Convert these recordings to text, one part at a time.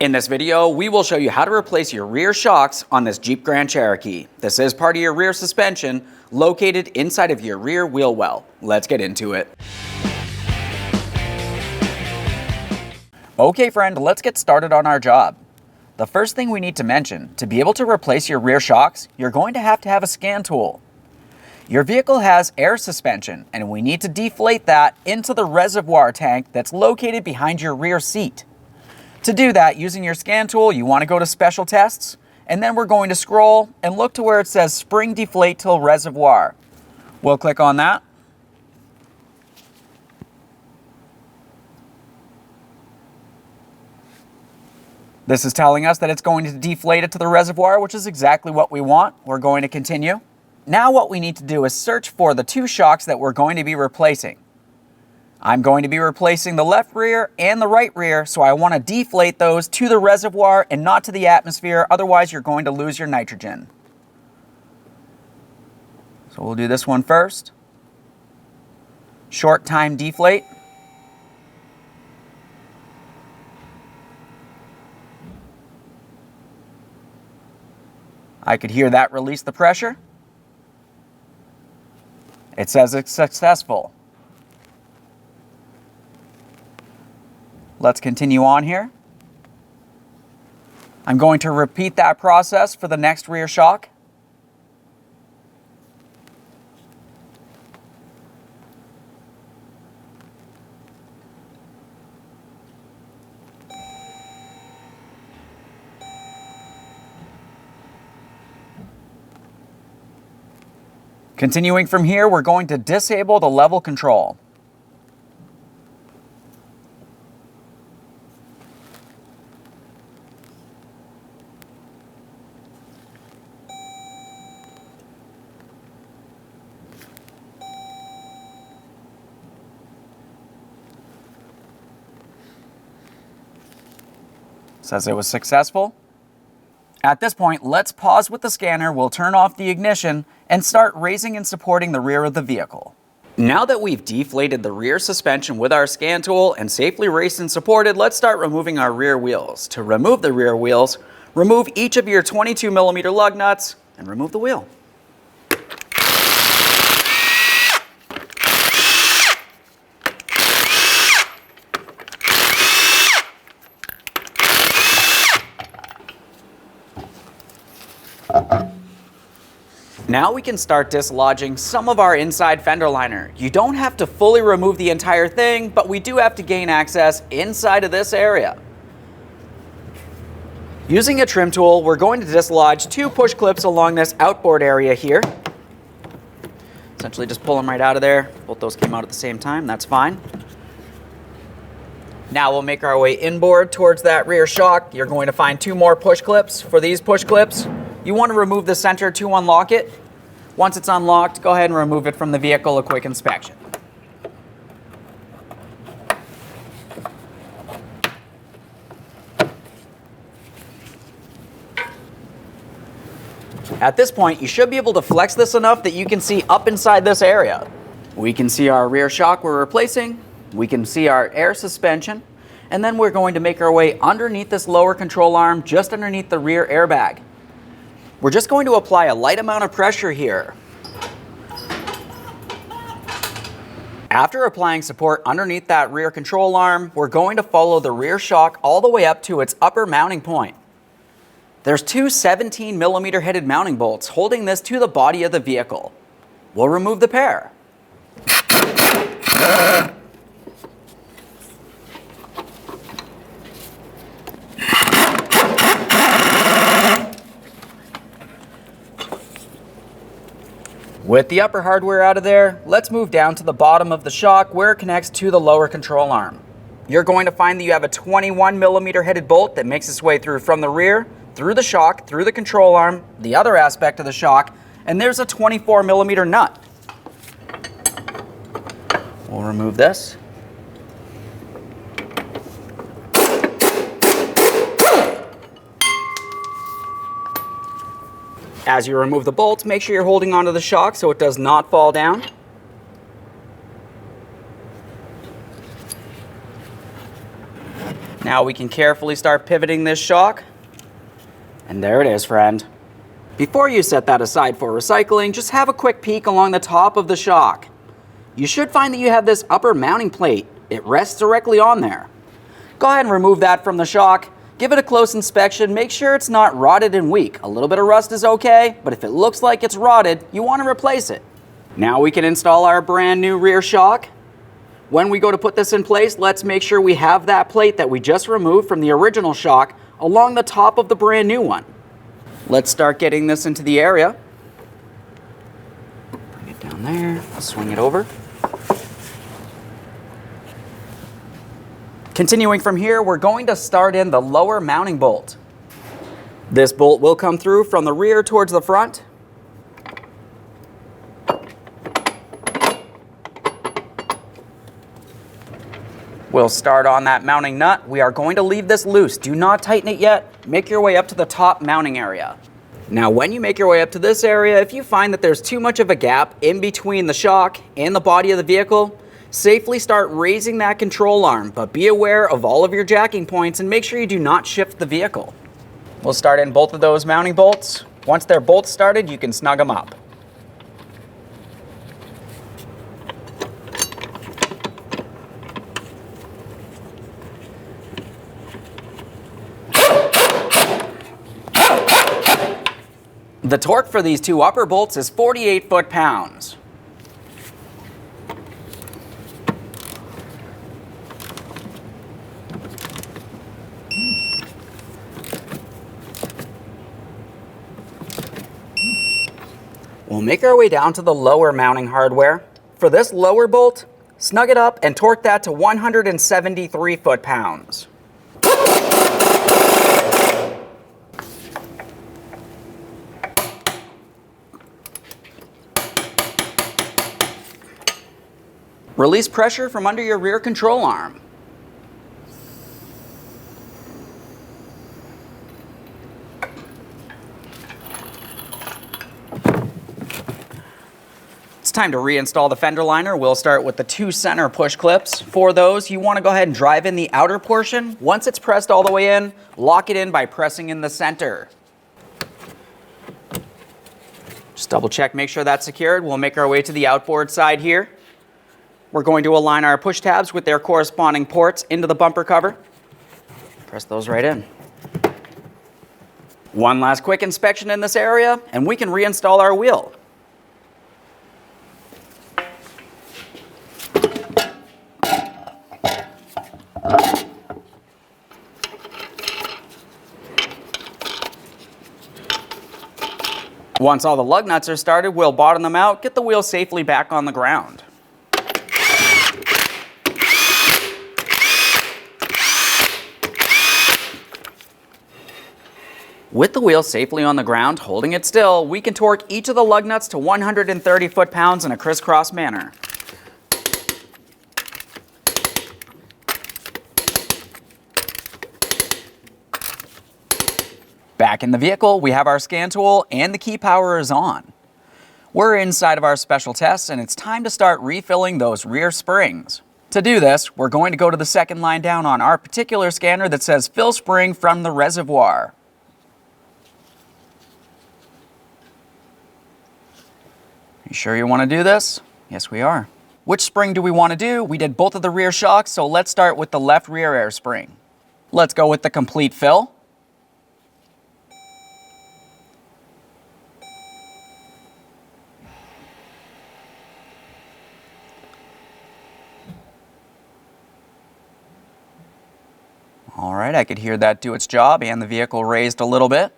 In this video, we will show you how to replace your rear shocks on this Jeep Grand Cherokee. This is part of your rear suspension located inside of your rear wheel well. Let's get into it. Okay friend, let's get started on our job. The first thing we need to mention, to be able to replace your rear shocks, you're going to have a scan tool. Your vehicle has air suspension, and we need to deflate that into the reservoir tank that's located behind your rear seat. To do that, using your scan tool, you want to go to Special Tests, and then we're going to scroll and look to where it says Spring Deflate Till Reservoir. We'll click on that. This is telling us that it's going to deflate it to the reservoir, which is exactly what we want. We're going to continue. Now what we need to do is search for the two shocks that we're going to be replacing. I'm going to be replacing the left rear and the right rear, so I want to deflate those to the reservoir and not to the atmosphere, otherwise you're going to lose your nitrogen. So we'll do this one first. Short time deflate. I could hear that release the pressure. It says it's successful. Let's continue on here. I'm going to repeat that process for the next rear shock. Continuing from here, we're going to disable the level control. Says it was successful. At this point, let's pause with the scanner, we'll turn off the ignition, and start raising and supporting the rear of the vehicle. Now that we've deflated the rear suspension with our scan tool and safely raised and supported, let's start removing our rear wheels. To remove the rear wheels, remove each of your 22mm lug nuts and remove the wheel. Now we can start dislodging some of our inside fender liner. You don't have to fully remove the entire thing, but we do have to gain access inside of this area. Using a trim tool, we're going to dislodge two push clips along this outboard area here. Essentially just pull them right out of there. Both those came out at the same time, that's fine. Now we'll make our way inboard towards that rear shock. You're going to find two more push clips. For these push clips, you want to remove the center to unlock it. Once it's unlocked, go ahead and remove it from the vehicle, a quick inspection. At this point, you should be able to flex this enough that you can see up inside this area. We can see our rear shock we're replacing. We can see our air suspension. And then we're going to make our way underneath this lower control arm, just underneath the rear airbag. We're just going to apply a light amount of pressure here. After applying support underneath that rear control arm, we're going to follow the rear shock all the way up to its upper mounting point. There's two 17mm headed mounting bolts holding this to the body of the vehicle. We'll remove the pair. With the upper hardware out of there, let's move down to the bottom of the shock where it connects to the lower control arm. You're going to find that you have a 21mm headed bolt that makes its way through from the rear, through the shock, through the control arm, the other aspect of the shock, and there's a 24mm nut. We'll remove this. As you remove the bolts, make sure you're holding onto the shock so it does not fall down. Now we can carefully start pivoting this shock. And there it is, friend. Before you set that aside for recycling, just have a quick peek along the top of the shock. You should find that you have this upper mounting plate. It rests directly on there. Go ahead and remove that from the shock. Give it a close inspection. Make sure it's not rotted and weak. A little bit of rust is okay, but if it looks like it's rotted, you want to replace it. Now we can install our brand new rear shock. When we go to put this in place, let's make sure we have that plate that we just removed from the original shock along the top of the brand new one. Let's start getting this into the area. Bring it down there, swing it over. Continuing from here, we're going to start in the lower mounting bolt. This bolt will come through from the rear towards the front. We'll start on that mounting nut. We are going to leave this loose. Do not tighten it yet. Make your way up to the top mounting area. Now, when you make your way up to this area, if you find that there's too much of a gap in between the shock and the body of the vehicle, safely start raising that control arm, but be aware of all of your jacking points and make sure you do not shift the vehicle. We'll start in both of those mounting bolts. Once they're both started, you can snug them up. The torque for these two upper bolts is 48 foot-pounds. We'll make our way down to the lower mounting hardware. For this lower bolt, snug it up and torque that to 173 foot-pounds. Release pressure from under your rear control arm. It's time to reinstall the fender liner. We'll start with the two center push clips. For those, you want to go ahead and drive in the outer portion. Once it's pressed all the way in, lock it in by pressing in the center. Just double check, make sure that's secured. We'll make our way to the outboard side here. We're going to align our push tabs with their corresponding ports into the bumper cover. Press those right in. One last quick inspection in this area, and we can reinstall our wheel. Once all the lug nuts are started, we'll bottom them out, get the wheel safely back on the ground. With the wheel safely on the ground, holding it still, we can torque each of the lug nuts to 130 foot-pounds in a crisscross manner. Back in the vehicle, we have our scan tool and the key power is on. We're inside of our special test and it's time to start refilling those rear springs. To do this, we're going to go to the second line down on our particular scanner that says fill spring from the reservoir. You sure you want to do this? Yes, we are. Which spring do we want to do? We did both of the rear shocks, so let's start with the left rear air spring. Let's go with the complete fill. All right, I could hear that do its job and the vehicle raised a little bit.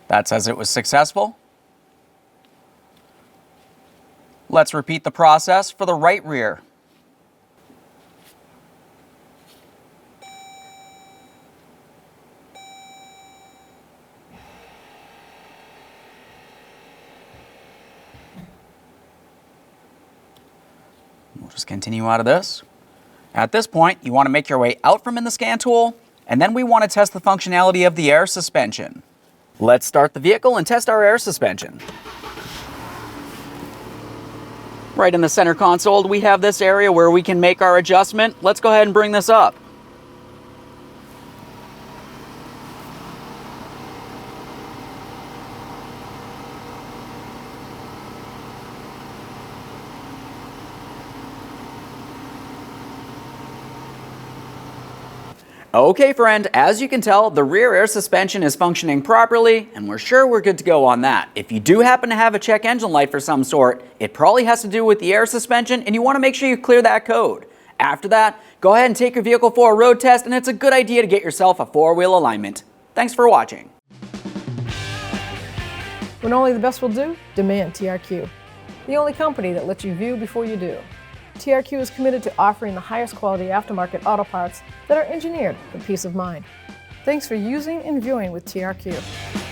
That says it was successful. Let's repeat the process for the right rear. We'll just continue out of this. At this point, you want to make your way out from in the scan tool, and then we want to test the functionality of the air suspension. Let's start the vehicle and test our air suspension. Right in the center console, we have this area where we can make our adjustment. Let's go ahead and bring this up. Okay friend, as you can tell, the rear air suspension is functioning properly, and we're sure we're good to go on that. If you do happen to have a check engine light for some sort, it probably has to do with the air suspension, and you want to make sure you clear that code. After that, go ahead and take your vehicle for a road test, and it's a good idea to get yourself a four-wheel alignment. Thanks for watching. When only the best will do, demand TRQ. The only company that lets you view before you do. TRQ is committed to offering the highest quality aftermarket auto parts that are engineered for peace of mind. Thanks for using and viewing with TRQ.